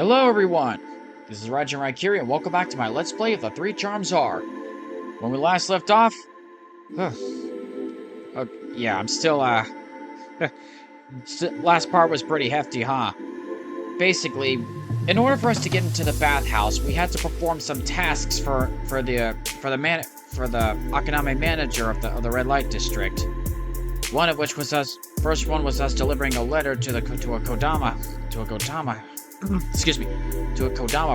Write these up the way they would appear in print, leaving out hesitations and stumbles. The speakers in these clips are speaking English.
Hello everyone! This is Raijin and welcome back to my Let's Play of the Three Charms Are. When we last left off... yeah, I'm still, last part was pretty hefty, huh? Basically, in order for us to get into the bathhouse, we had to perform some tasks for the Akaname manager of the red light district. One of which was us. First one was us delivering a letter to a Kodama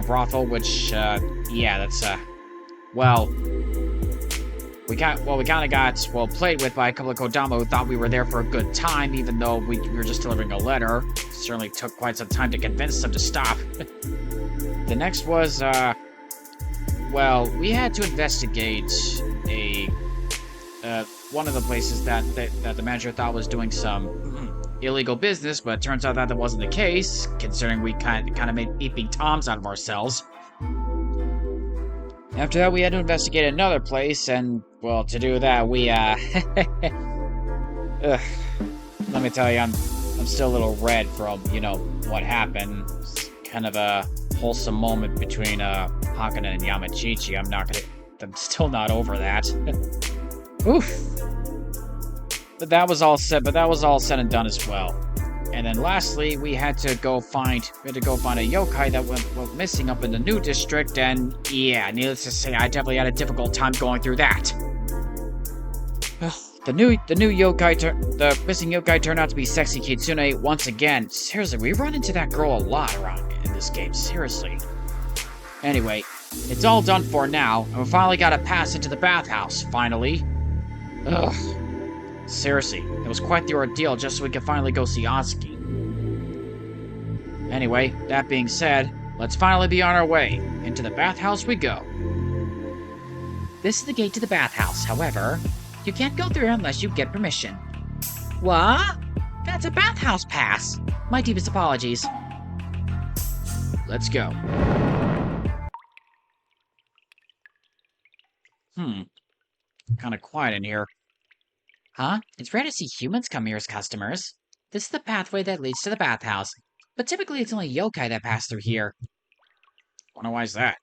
brothel, which yeah, that's well, we kind of got played with by a couple of Kodama who thought we were there for a good time, even though we were just delivering a letter. Certainly took quite some time to convince them to stop. The next was well, we had to investigate one of the places that the manager thought was doing some illegal business, but it turns out that wasn't the case, considering we kind of made peeping toms out of ourselves. After that, we had to investigate another place, and, well, to do that, we, let me tell you, I'm still a little red from, what happened. It's kind of a wholesome moment between, Hakana and Yamachichi. I'm still not over that. Oof. But that was all said and done as well. And then lastly, we had to go find a yokai that went missing up in the new district, and yeah, needless to say, I definitely had a difficult time going through that. The missing yokai turned out to be Sexy Kitsune once again. Seriously, we run into that girl a lot around in this game, seriously. Anyway, it's all done for now, and we finally got a pass into the bathhouse, finally. Ugh. Seriously, it was quite the ordeal just so we could finally go see Azuki. Anyway, that being said, let's finally be on our way. Into the bathhouse we go. This is the gate to the bathhouse, however. You can't go through unless you get permission. What? That's a bathhouse pass. My deepest apologies. Let's go. Kinda quiet in here. Huh? It's rare to see humans come here as customers. This is the pathway that leads to the bathhouse, but typically it's only yokai that pass through here. Wonder why is that?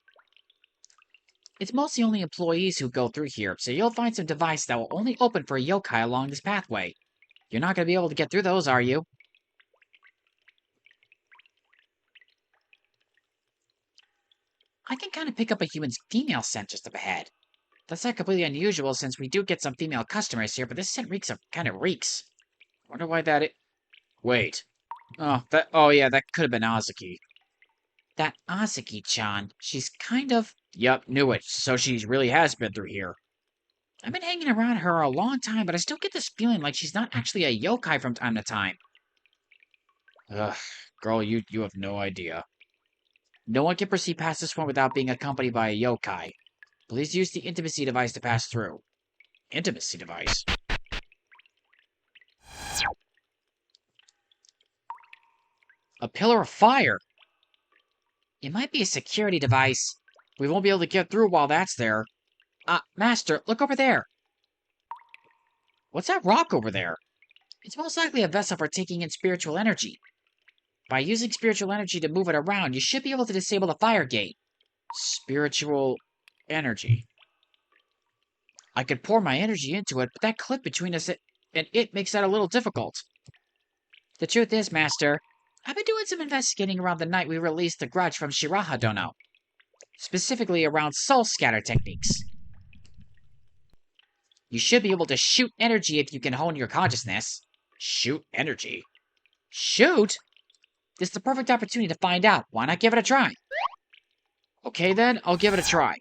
It's mostly only employees who go through here, so you'll find some device that will only open for a yokai along this pathway. You're not going to be able to get through those, are you? I can kind of pick up a human's female scent just up ahead. That's not completely unusual since we do get some female customers here, but this scent kind of reeks. Wonder why that Wait. Oh yeah, that could have been Azuki. That Azuki-chan, she's kind of... Yep, knew it. So she really has been through here. I've been hanging around her a long time, but I still get this feeling like she's not actually a yokai from time to time. Ugh, girl, you have no idea. No one can proceed past this one without being accompanied by a yokai. Please use the intimacy device to pass through. Intimacy device? A pillar of fire! It might be a security device. We won't be able to get through while that's there. Master, look over there! What's that rock over there? It's most likely a vessel for taking in spiritual energy. By using spiritual energy to move it around, you should be able to disable the fire gate. Spiritual energy. I could pour my energy into it, but that clip between us and it makes that a little difficult. The truth is, Master, I've been doing some investigating around the night we released the grudge from Shiraha Dono. Specifically around soul scatter techniques. You should be able to shoot energy if you can hone your consciousness. Shoot energy? Shoot? This is the perfect opportunity to find out. Why not give it a try? Okay then, I'll give it a try.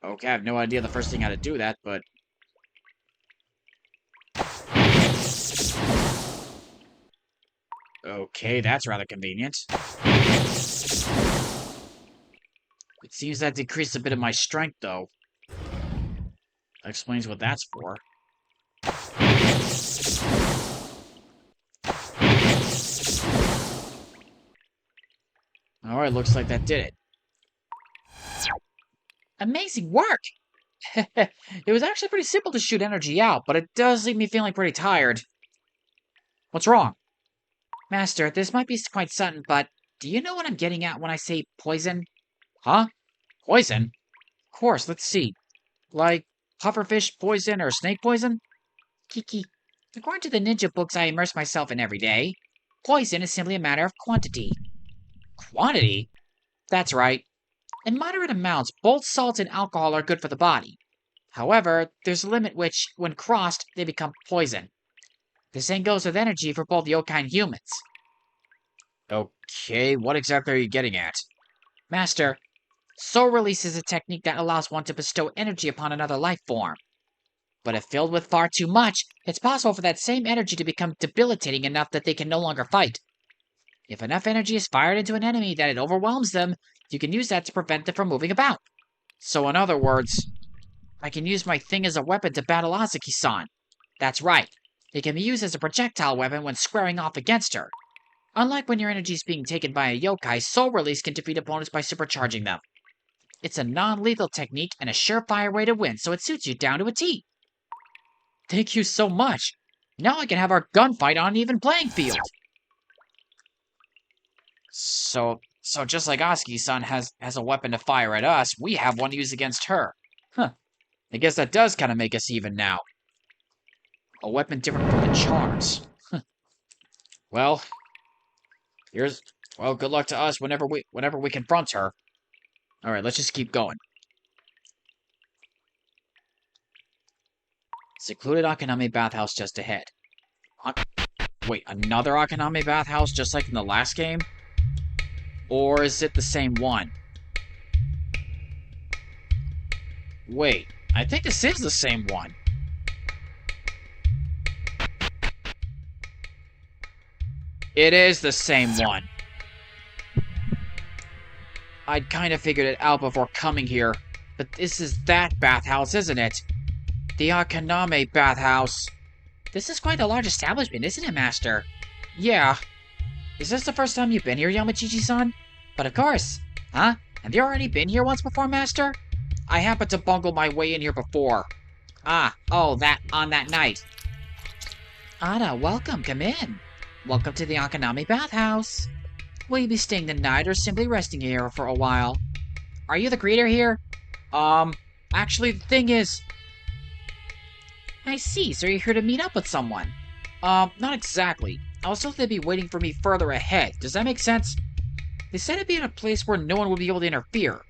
Okay, I have no idea the first thing how to do that, but... Okay, that's rather convenient. It seems that decreased a bit of my strength, though. That explains what that's for. Alright, looks like that did it. Amazing work! It was actually pretty simple to shoot energy out, but it does leave me feeling pretty tired. What's wrong? Master, this might be quite sudden, but Do you know what I'm getting at when I say poison? Huh? Poison? Of course, let's see. Like pufferfish poison or snake poison? Kiki, according to the ninja books I immerse myself in every day, poison is simply a matter of quantity. Quantity? That's right. In moderate amounts, both salt and alcohol are good for the body. However, there's a limit which, when crossed, they become poison. The same goes with energy for both yokai and humans. Okay, what exactly are you getting at? Master, soul release is a technique that allows one to bestow energy upon another life form. But if filled with far too much, it's possible for that same energy to become debilitating enough that they can no longer fight. If enough energy is fired into an enemy that it overwhelms them, you can use that to prevent them from moving about. So in other words, I can use my thing as a weapon to battle Azuki-san. That's right. It can be used as a projectile weapon when squaring off against her. Unlike when your energy is being taken by a yokai, soul release can defeat opponents by supercharging them. It's a non-lethal technique and a surefire way to win, so it suits you down to a T. Thank you so much. Now I can have our gunfight on an even playing field. So just like Azuki-san has a weapon to fire at us, we have one to use against her. Huh. I guess that does kind of make us even now. A weapon different from the charms. Well, good luck to us whenever we confront her. All right, let's just keep going. Secluded Akaname Bathhouse just ahead. Wait, another Akaname Bathhouse just like in the last game? Or is it the same one? Wait, I think this is the same one. It is the same one. I'd kind of figured it out before coming here, but this is that bathhouse, isn't it? The Akaname Bathhouse. This is quite a large establishment, isn't it, Master? Yeah. Is this the first time you've been here, Yamachichi-san? But of course. Huh? Have you already been here once before, Master? I happened to bungle my way in here before. On that night. Ada, welcome, come in. Welcome to the Akaname Bathhouse. Will you be staying the night or simply resting here for a while? Are you the greeter here? Actually, the thing is... I see, so you're here to meet up with someone. Not exactly. I was told they'd be waiting for me further ahead. Does that make sense? They said it'd be in a place where no one would be able to interfere.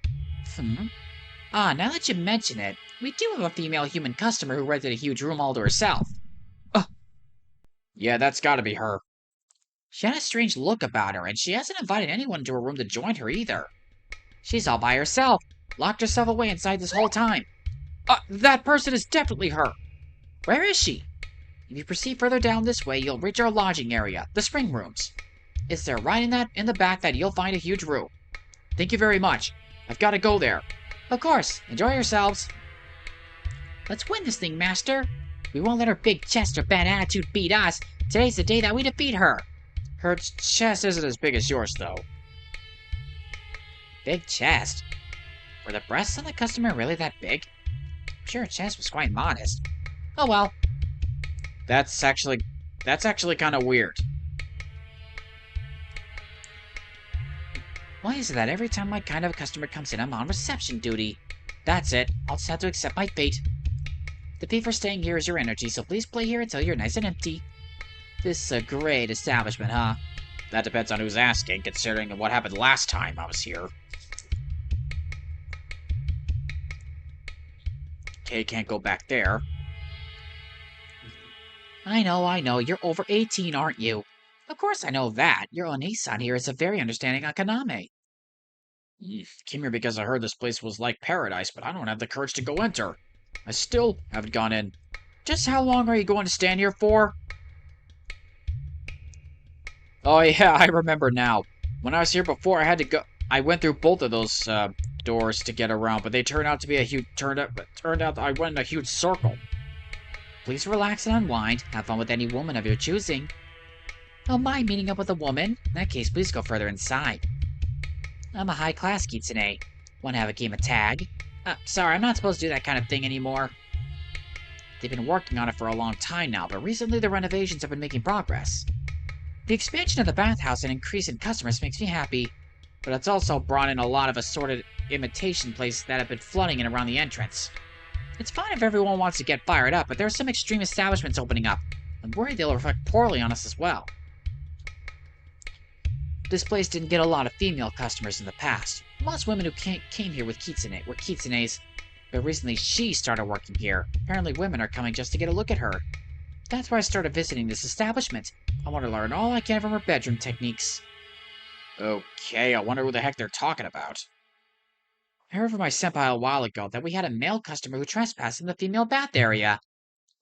Now that you mention it, we do have a female human customer who rented a huge room all to herself. Yeah, that's gotta be her. She had a strange look about her, and she hasn't invited anyone into her room to join her either. She's all by herself, locked herself away inside this whole time. That person is definitely her. Where is she? If you proceed further down this way, you'll reach our lodging area, the spring rooms. It's there right in the back that you'll find a huge room. Thank you very much. I've got to go there. Of course. Enjoy yourselves. Let's win this thing, Master. We won't let her big chest or bad attitude beat us. Today's the day that we defeat her. Her chest isn't as big as yours, though. Big chest? Were the breasts on the customer really that big? I'm sure her chest was quite modest. Oh well. That's actually kind of weird. Why is it that every time my kind of customer comes in, I'm on reception duty? That's it. I'll just have to accept my fate. The fee for staying here is your energy, so please play here until you're nice and empty. This is a great establishment, huh? That depends on who's asking, considering what happened last time I was here. Okay, can't go back there. I know, you're over 18, aren't you? Of course I know that. Your Oni-san here is a very understanding Akaname. Came here because I heard this place was like paradise, but I don't have the courage to go enter. I still haven't gone in. Just how long are you going to stand here for? Oh yeah, I remember now. When I was here before, I went through both of those doors to get around, but they turned out to be turned out that I went in a huge circle. Please relax and unwind. Have fun with any woman of your choosing. Don't mind meeting up with a woman. In that case, please go further inside. I'm a high-class kitsune. Want to have a game of tag? Sorry, I'm not supposed to do that kind of thing anymore. They've been working on it for a long time now, but recently the renovations have been making progress. The expansion of the bathhouse and increase in customers makes me happy, but it's also brought in a lot of assorted imitation places that have been flooding in around the entrance. It's fine if everyone wants to get fired up, but there are some extreme establishments opening up. I'm worried they'll reflect poorly on us as well. This place didn't get a lot of female customers in the past. Most women who came here were kitsunes, but recently she started working here. Apparently women are coming just to get a look at her. That's why I started visiting this establishment. I want to learn all I can from her bedroom techniques. Okay, I wonder who the heck they're talking about. I heard from my senpai a while ago that we had a male customer who trespassed in the female bath area.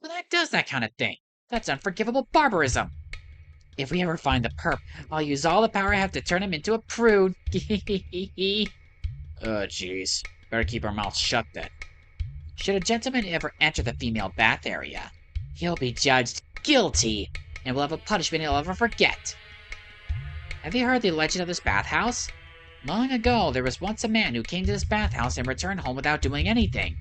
Who the heck does that kind of thing? That's unforgivable barbarism. If we ever find the perp, I'll use all the power I have to turn him into a prude. Jeez. Better keep our mouths shut then. Should a gentleman ever enter the female bath area, he'll be judged guilty, and will have a punishment he'll never forget. Have you heard the legend of this bathhouse? Long ago, there was once a man who came to this bathhouse and returned home without doing anything.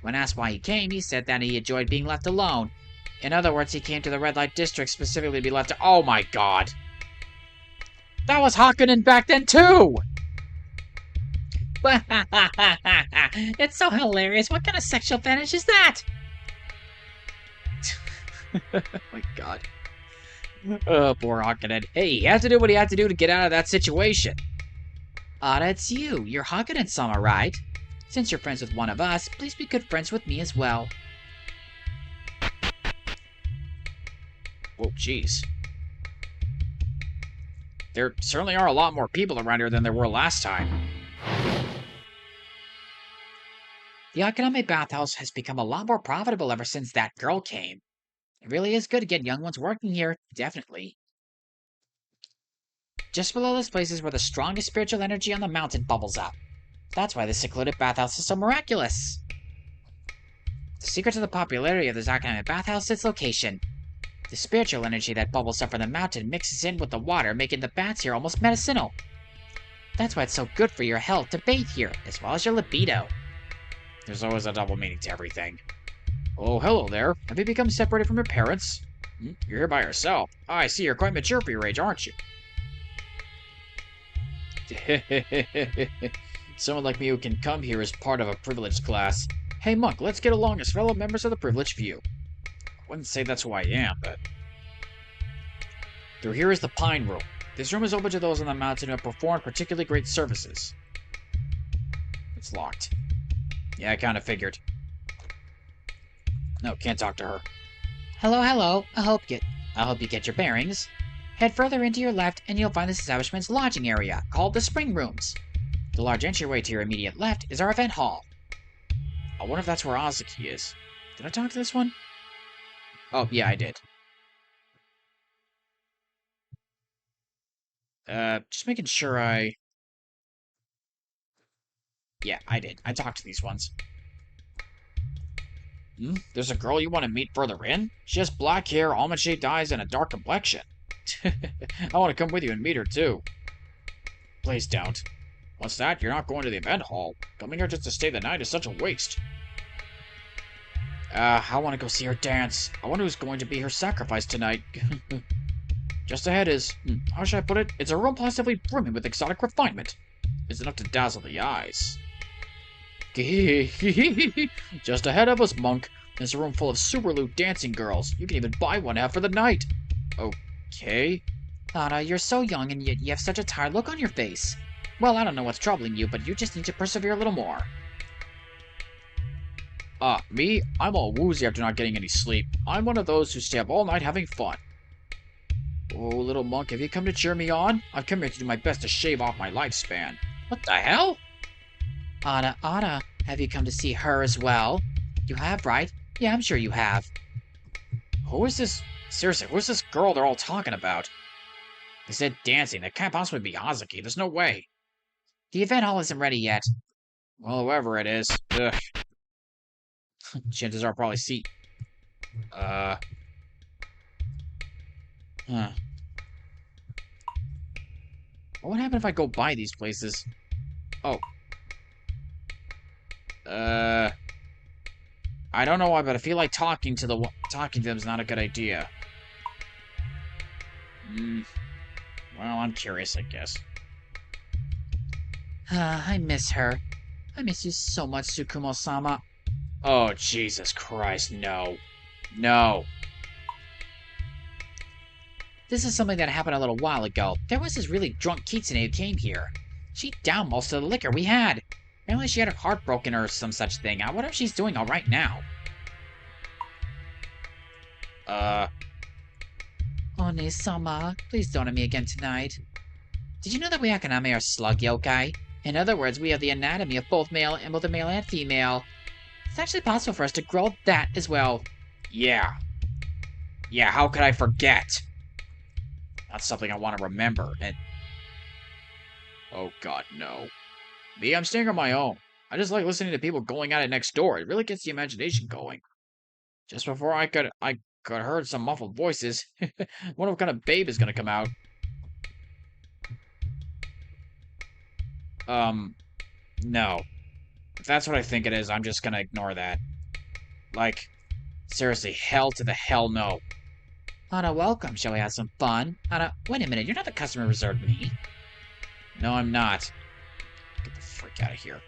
When asked why he came, he said that he enjoyed being left alone. In other words, he came to the red light district specifically to be left. Oh my god! That was Hakunin back then too! It's so hilarious. What kind of sexual fetish is that? Oh my god. Oh, poor Hakunin. Hey, he had to do what he had to do to get out of that situation. Ada, it's you. You're Hakunin-sama, right? Since you're friends with one of us, please be good friends with me as well. Whoa, jeez. There certainly are a lot more people around here than there were last time. The Akaname Bathhouse has become a lot more profitable ever since that girl came. It really is good to get young ones working here, definitely. Just below this place is where the strongest spiritual energy on the mountain bubbles up. That's why this secluded bathhouse is so miraculous. The secret to the popularity of the Akaname Bathhouse is its location. The spiritual energy that bubbles up from the mountain mixes in with the water, making the baths here almost medicinal. That's why it's so good for your health to bathe here, as well as your libido. There's always a double meaning to everything. Oh, hello there. Have you become separated from your parents? You're here by yourself. I see you're quite mature for your age, aren't you? Someone like me who can come here is part of a privileged class. Hey, Monk, let's get along as fellow members of the privileged few. I wouldn't say that's who I am, but... Through here is the Pine Room. This room is open to those on the mountain who have performed particularly great services. It's locked. Yeah, I kind of figured. No, can't talk to her. Hello. I hope you get your bearings. Head further into your left, and you'll find this establishment's lodging area, called the Spring Rooms. The large entryway to your immediate left is our event hall. I wonder if that's where Azuki is. Did I talk to this one? Oh, yeah, I did. Just making sure I... Yeah, I did. I talked to these ones. There's a girl you want to meet further in? She has black hair, almond-shaped eyes, and a dark complexion. I want to come with you and meet her, too. Please don't. What's that? You're not going to the event hall. Coming here just to stay the night is such a waste. I want to go see her dance. I wonder who's going to be her sacrifice tonight. Just ahead is... how should I put it? It's a room positively brimming with exotic refinement. It's enough to dazzle the eyes. Just ahead of us, Monk. There's a room full of super loot dancing girls. You can even buy one half for the night. Okay. Ada, you're so young and yet you have such a tired look on your face. Well, I don't know what's troubling you, but you just need to persevere a little more. Me? I'm all woozy after not getting any sleep. I'm one of those who stay up all night having fun. Oh, little Monk, have you come to cheer me on? I've come here to do my best to shave off my lifespan. What the hell? Ada, have you come to see her as well? You have, right? Yeah, I'm sure you have. Who is this? Seriously, who's this girl they're all talking about? They said dancing. That can't possibly be Hazuki. There's no way. The event hall isn't ready yet. Well, whoever it is. Ugh. Chances are I'll probably see... Huh. What would happen if I go by these places? Oh. I don't know why, but I feel like talking to them is not a good idea. Well, I'm curious, I guess. I miss her. I miss you so much, Tsukumo-sama. Oh, Jesus Christ, no. No. This is something that happened a little while ago. There was this really drunk kitsune who came here. She downed most of the liquor we had. Apparently she had her heart broken or some such thing. I wonder if she's doing alright now. One-sama, please don't hit me again tonight. Did you know that we Akaname are slug yokai? In other words, we have the anatomy of both male and female. It's actually possible for us to grow that as well. Yeah. Yeah, how could I forget? That's something I want to remember, and... Oh god, no. Me, I'm staying on my own. I just like listening to people going at it next door. It really gets the imagination going. Just before I could heard some muffled voices. Wonder what kind of babe is gonna come out. No. If that's what I think it is, I'm just gonna ignore that. Like, seriously, hell to the hell no. Anna, welcome. Shall we have some fun? Anna, wait a minute. You're not the customer reserved me. No, I'm not. Get the freak out of here.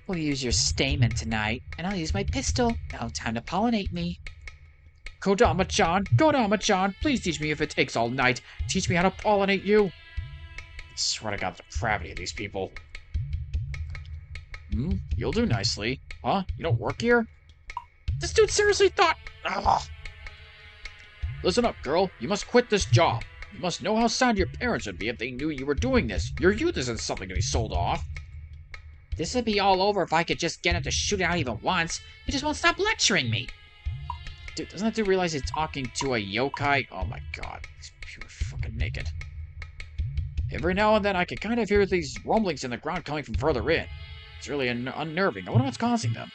We'll use your stamen tonight, and I'll use my pistol. Now time to pollinate me. Kodama-chan, please teach me if it takes all night. Teach me how to pollinate you. I swear to God, the depravity of these people. You'll do nicely. Huh? You don't work here? This dude seriously thought... Ugh. Listen up, girl. You must quit this job. You must know how sad your parents would be if they knew you were doing this. Your youth isn't something to be sold off. This would be all over if I could just get him to shoot it out even once. He just won't stop lecturing me. Dude, doesn't that dude realize he's talking to a yokai? Oh my god. He's pure fucking naked. Every now and then I can kind of hear these rumblings in the ground coming from further in. It's really unnerving. I wonder what's causing them.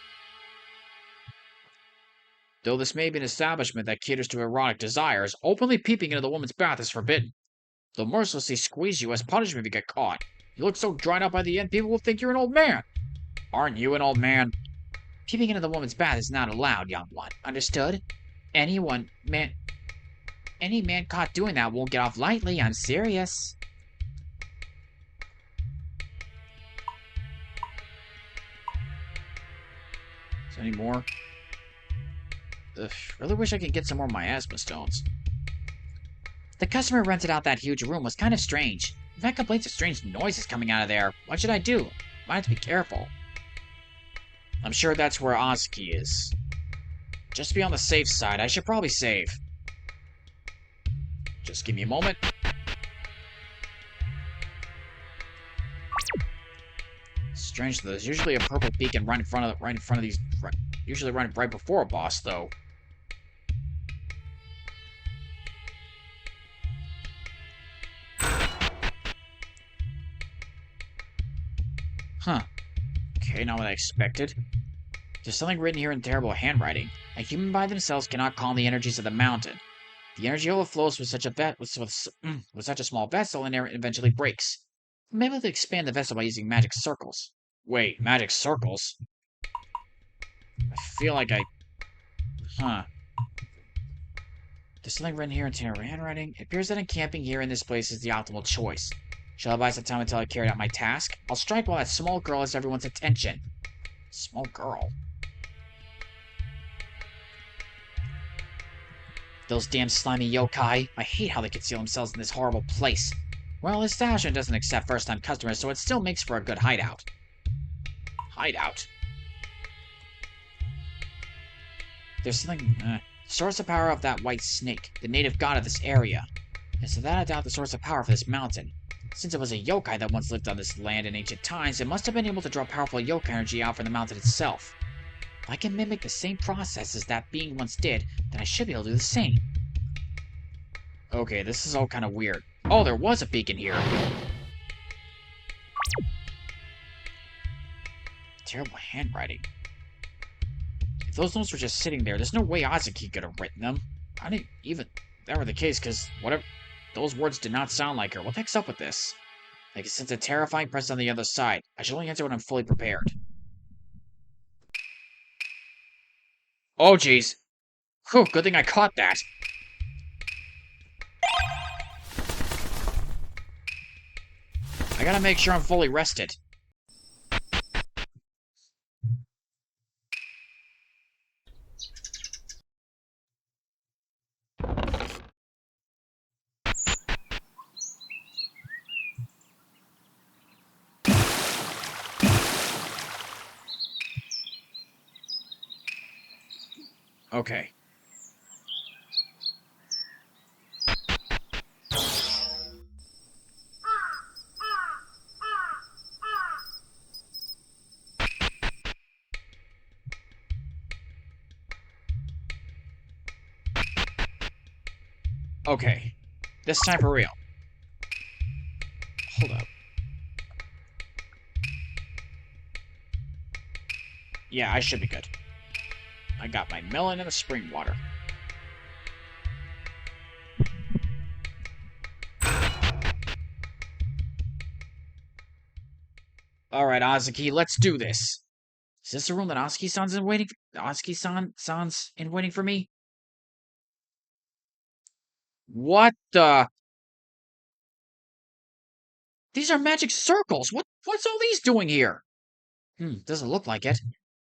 Though this may be an establishment that caters to erotic desires, openly peeping into the woman's bath is forbidden. They'll mercilessly squeeze you as punishment if you get caught. You look so dried out by the end, people will think you're an old man. Aren't you an old man? Peeping into the woman's bath is not allowed, young one. Understood? Any man caught doing that won't get off lightly. I'm serious. Is there any more? Ugh, really wish I could get some more miasma stones. The customer who rented out that huge room was kind of strange. I've had complaints of strange noises coming out of there. What should I do? Might have to be careful. I'm sure that's where Azuki is. Just to be on the safe side, I should probably save. Just give me a moment. Strange though, there's usually a purple beacon right in front of these, usually right before a boss though. Huh. Okay, not what I expected. There's something written here in terrible handwriting. A human by themselves cannot calm the energies of the mountain. The energy overflows with such a small vessel and it eventually breaks. I'm able to expand the vessel by using magic circles. Wait, magic circles? I feel like Huh. There's something written here in terrible handwriting. It appears that encamping here in this place is the optimal choice. Shall I buy some time until I carried out my task? I'll strike while that small girl has everyone's attention. Small girl? Those damn slimy yokai. I hate how they conceal themselves in this horrible place. Well, this establishment doesn't accept first-time customers, so it still makes for a good hideout. Hideout? There's something... source of power of that white snake, the native god of this area. And so that I doubt the source of power for this mountain. Since it was a yokai that once lived on this land in ancient times, it must have been able to draw powerful yokai energy out from the mountain itself. If I can mimic the same process as that being once did, then I should be able to do the same. Okay, this is all kind of weird. Oh, there was a beacon here. Terrible handwriting. If those notes were just sitting there, there's no way Azuki could have written them. I didn't even... That were the case, because whatever... Those words did not sound like her. What the heck's up with this? I can sense a terrifying presence on the other side. I should only answer when I'm fully prepared. Oh, jeez. Whew, good thing I caught that. I gotta make sure I'm fully rested. Okay. Okay. This time for real. Hold up. Yeah, I should be good. I got my melon and the spring water. Alright, Azuki, let's do this. Is this the room that Azuki-san's in waiting for? Azuki-san's in waiting for me? What the? These are magic circles! What's all these doing here? Doesn't look like it.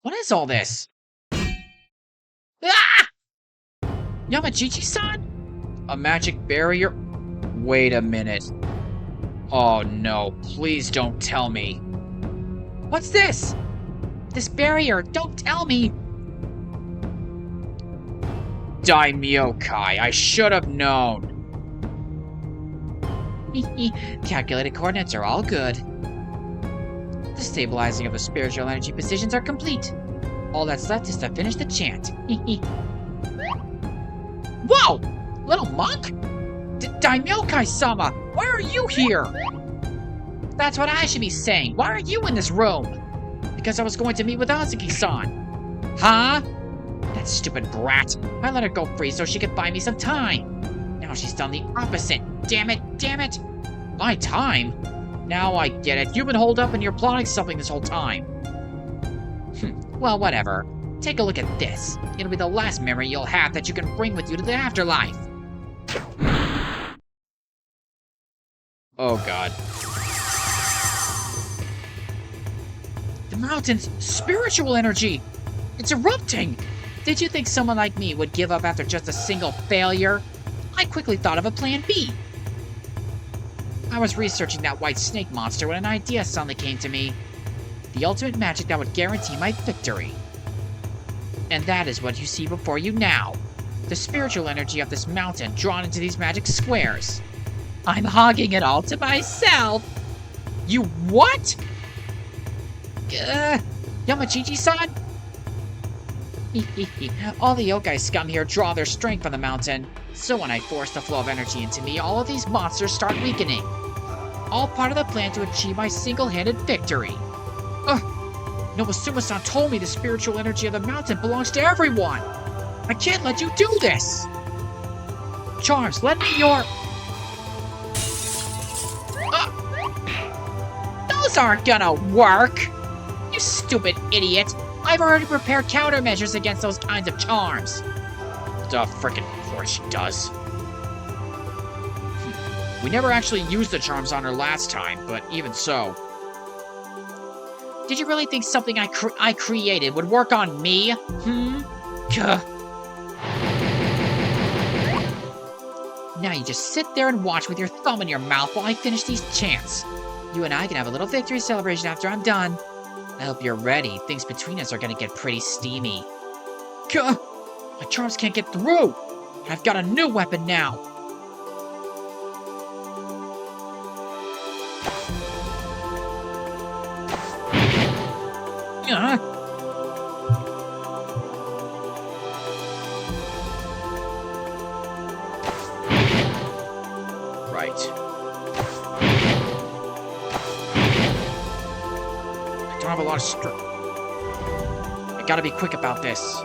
What is all this? Ah! Yamachichi-san? A magic barrier? Wait a minute. Oh no, please don't tell me. What's this? This barrier, don't tell me! Daimyokai, I should have known. Calculated coordinates are all good. The stabilizing of the spiritual energy positions are complete. All that's left is to finish the chant. Whoa! Little monk? Daimyokai-sama, why are you here? That's what I should be saying. Why are you in this room? Because I was going to meet with Azuki-san. Huh? That stupid brat. I let her go free so she could buy me some time. Now she's done the opposite. Damn it, damn it. My time? Now I get it. You've been holed up and you're plotting something this whole time. Well, whatever. Take a look at this. It'll be the last memory you'll have that you can bring with you to the afterlife. Oh, God. The mountain's spiritual energy! It's erupting! Did you think someone like me would give up after just a single failure? I quickly thought of a plan B. I was researching that white snake monster when an idea suddenly came to me. The ultimate magic that would guarantee my victory. And that is what you see before you now. The spiritual energy of this mountain drawn into these magic squares. I'm hogging it all to myself! You what? Yamachichi-san? All the yokai scum here draw their strength from the mountain, so when I force the flow of energy into me, all of these monsters start weakening. All part of the plan to achieve my single-handed victory. Nobusumu-san told me the spiritual energy of the mountain belongs to everyone! I can't let you do this! Charms, lend me your... Those aren't gonna work! You stupid idiot! I've already prepared countermeasures against those kinds of charms. Duh, frickin' course she does. We never actually used the charms on her last time, but even so. Did you really think something I created would work on me? Gah. Now you just sit there and watch with your thumb in your mouth while I finish these chants. You and I can have a little victory celebration after I'm done. I hope you're ready. Things between us are gonna get pretty steamy. Gah! My charms can't get through! I've got a new weapon now! Right. I don't have a lot of strength. I gotta be quick about this.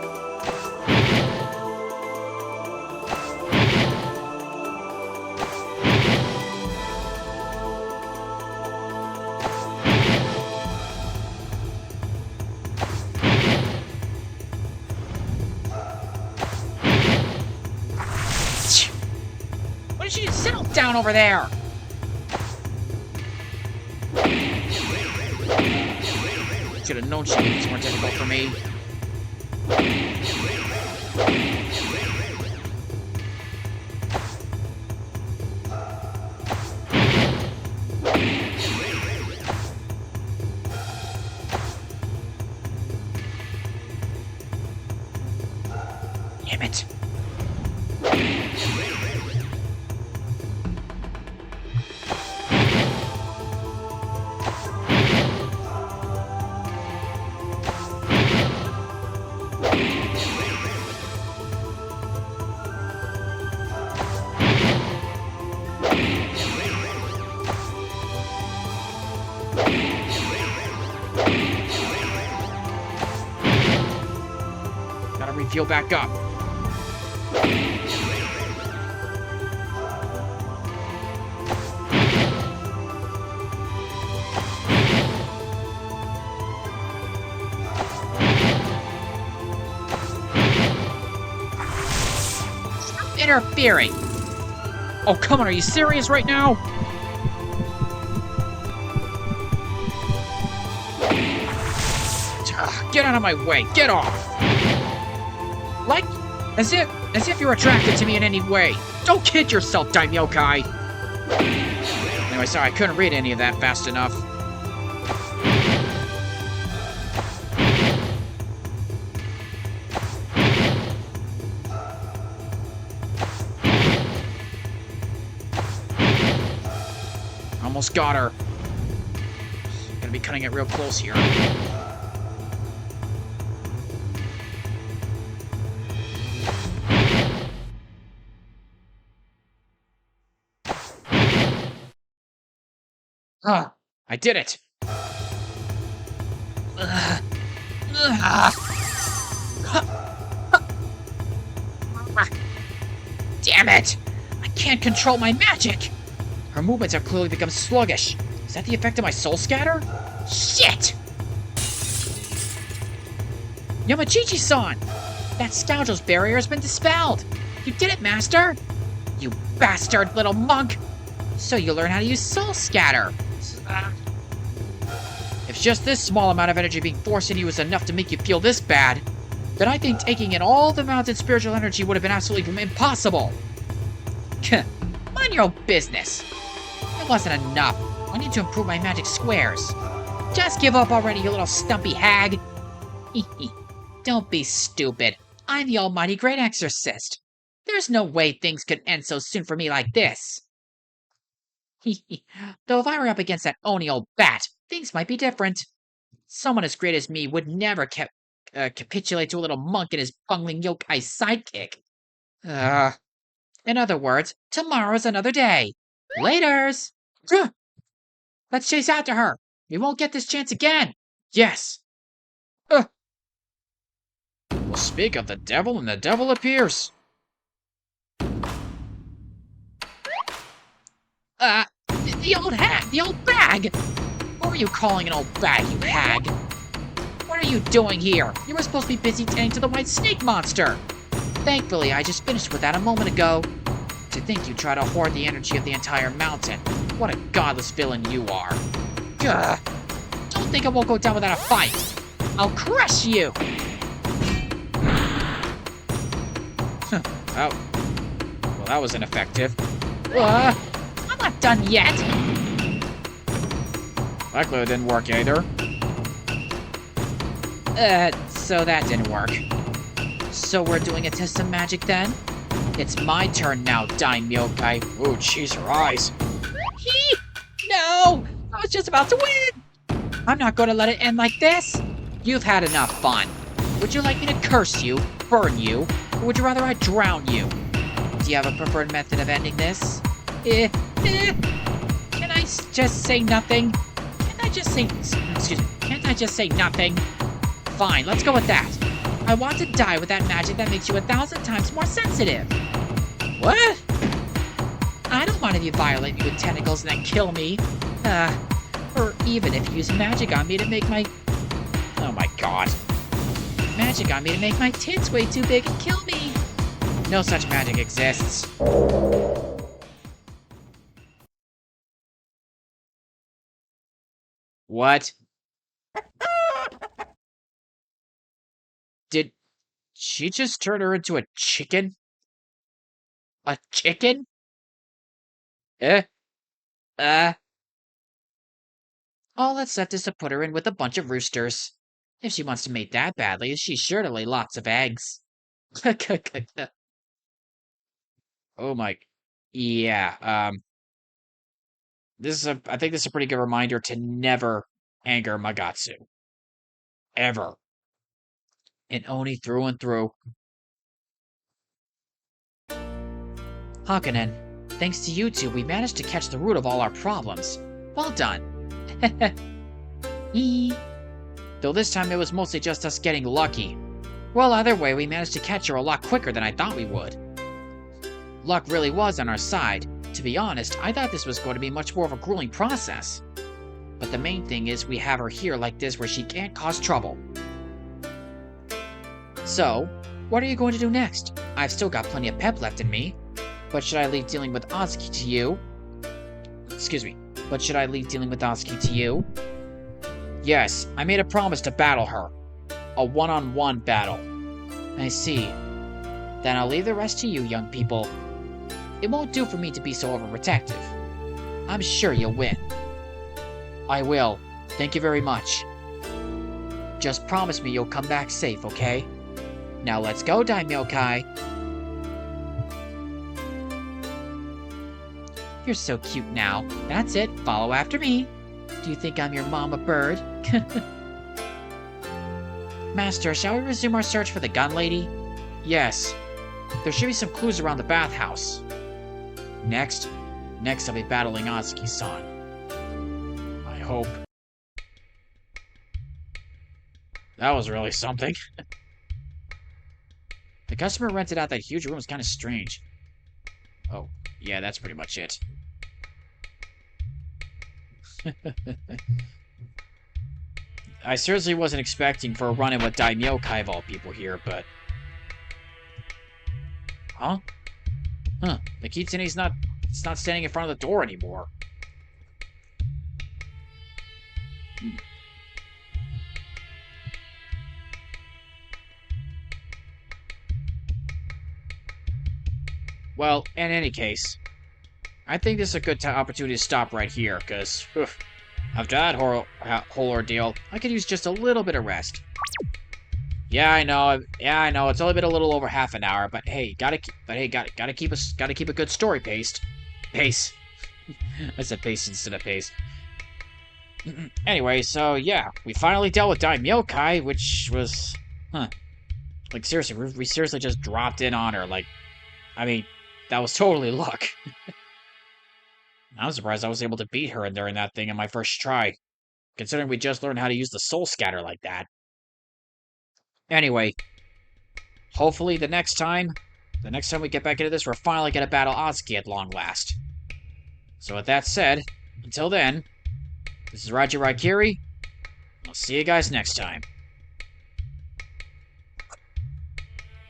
Why don't you just settle down over there? Should have known she'd make this more difficult for me. Damn it. Gotta refuel back up. Stop interfering! Oh, come on, are you serious right now? Get out of my way! Get off! Like, as if you're attracted to me in any way. Don't kid yourself, Daimyokai! Anyway, sorry, I couldn't read any of that fast enough. Almost got her. Gonna be cutting it real close here. I did it! Damn it! I can't control my magic! Her movements have clearly become sluggish. Is that the effect of my soul scatter? Shit! Yamachichi-san! That scoundrel's barrier has been dispelled! You did it, Master! You bastard little monk! So you learn how to use soul scatter! If just this small amount of energy being forced into you is enough to make you feel this bad, then I think taking in all the mountain spiritual energy would have been absolutely impossible. Mind your own business. It wasn't enough. I need to improve my magic squares. Just give up already, you little stumpy hag. Don't be stupid. I'm the almighty great exorcist. There's no way things could end so soon for me like this. Though if I were up against that Oni old bat, things might be different. Someone as great as me would never capitulate to a little monk and his bungling yokai sidekick. In other words, tomorrow's another day. Laters! Let's chase after her. We won't get this chance again. Yes. Well, speak of the devil, and the devil appears. The old hag, the old bag! What were you calling an old bag, you hag? What are you doing here? You were supposed to be busy tending to the white snake monster. Thankfully, I just finished with that a moment ago. To think you try to hoard the energy of the entire mountain. What a godless villain you are. Gah! Don't think I won't go down without a fight. I'll crush you! Oh. Well, that was ineffective. I'm not done yet! That clearly didn't work either. So that didn't work. So we're doing a test of magic then? It's my turn now, Daimyokai. Ooh, jeez, her eyes. No! I was just about to win! I'm not going to let it end like this. You've had enough fun. Would you like me to curse you, burn you, or would you rather I drown you? Do you have a preferred method of ending this? Can I just say nothing? Can't I just say nothing? Fine, let's go with that. I want to die with that magic that makes you 1,000 times more sensitive. What? I don't mind if you violate me with tentacles and then kill me. Or even if you use magic on me to make my... Oh my god. Magic on me to make my tits way too big and kill me. No such magic exists. What? Did she just turn her into a chicken? A chicken? Eh? Uh, All that's left is to put her in with a bunch of roosters. If she wants to mate that badly, she's sure to lay lots of eggs. oh my. Yeah, I think this is a pretty good reminder to never anger Magatsu. Ever. And Oni through and through. Hakunen, thanks to you two, we managed to catch the root of all our problems. Well done. Eee. Though this time it was mostly just us getting lucky. Well, either way, we managed to catch her a lot quicker than I thought we would. Luck really was on our side. To be honest, I thought this was going to be much more of a grueling process. But the main thing is we have her here like this where she can't cause trouble. So, what are you going to do next? I've still got plenty of pep left in me. But should I leave dealing with Azuki to you? Excuse me. But should I leave dealing with Azuki to you? Yes, I made a promise to battle her. A one-on-one battle. I see. Then I'll leave the rest to you, young people. It won't do for me to be so overprotective. I'm sure you'll win. I will. Thank you very much. Just promise me you'll come back safe, okay? Now let's go, Daimyo Kai. You're so cute now. That's it. Follow after me. Do you think I'm your mama bird? Master, shall we resume our search for the gun lady? Yes. There should be some clues around the bathhouse. Next I'll be battling Azuki-san. I hope. That was really something. The customer rented out that huge room is kind of strange. Oh, yeah, that's pretty much it. I seriously wasn't expecting for a run-in with Daimyo Kai of all people here, but... Huh? Huh, the Kitsune's not standing in front of the door anymore. Well, in any case, I think this is a good opportunity to stop right here, because after that whole ordeal, I could use just a little bit of rest. Yeah, I know. It's only been a little over half an hour, but hey, gotta keep a good story paced. Pace. I said pace instead of pace. Anyway, so yeah, we finally dealt with Daimyo Kai, which was, like seriously, we seriously just dropped in on her. Like, I mean, that was totally luck. I'm surprised I was able to beat her during that thing in my first try, considering we just learned how to use the soul scatter like that. Anyway, hopefully the next time we get back into this, we're finally gonna battle Azuki at long last. So with that said, until then, this is Raijin Raikiri. I'll see you guys next time.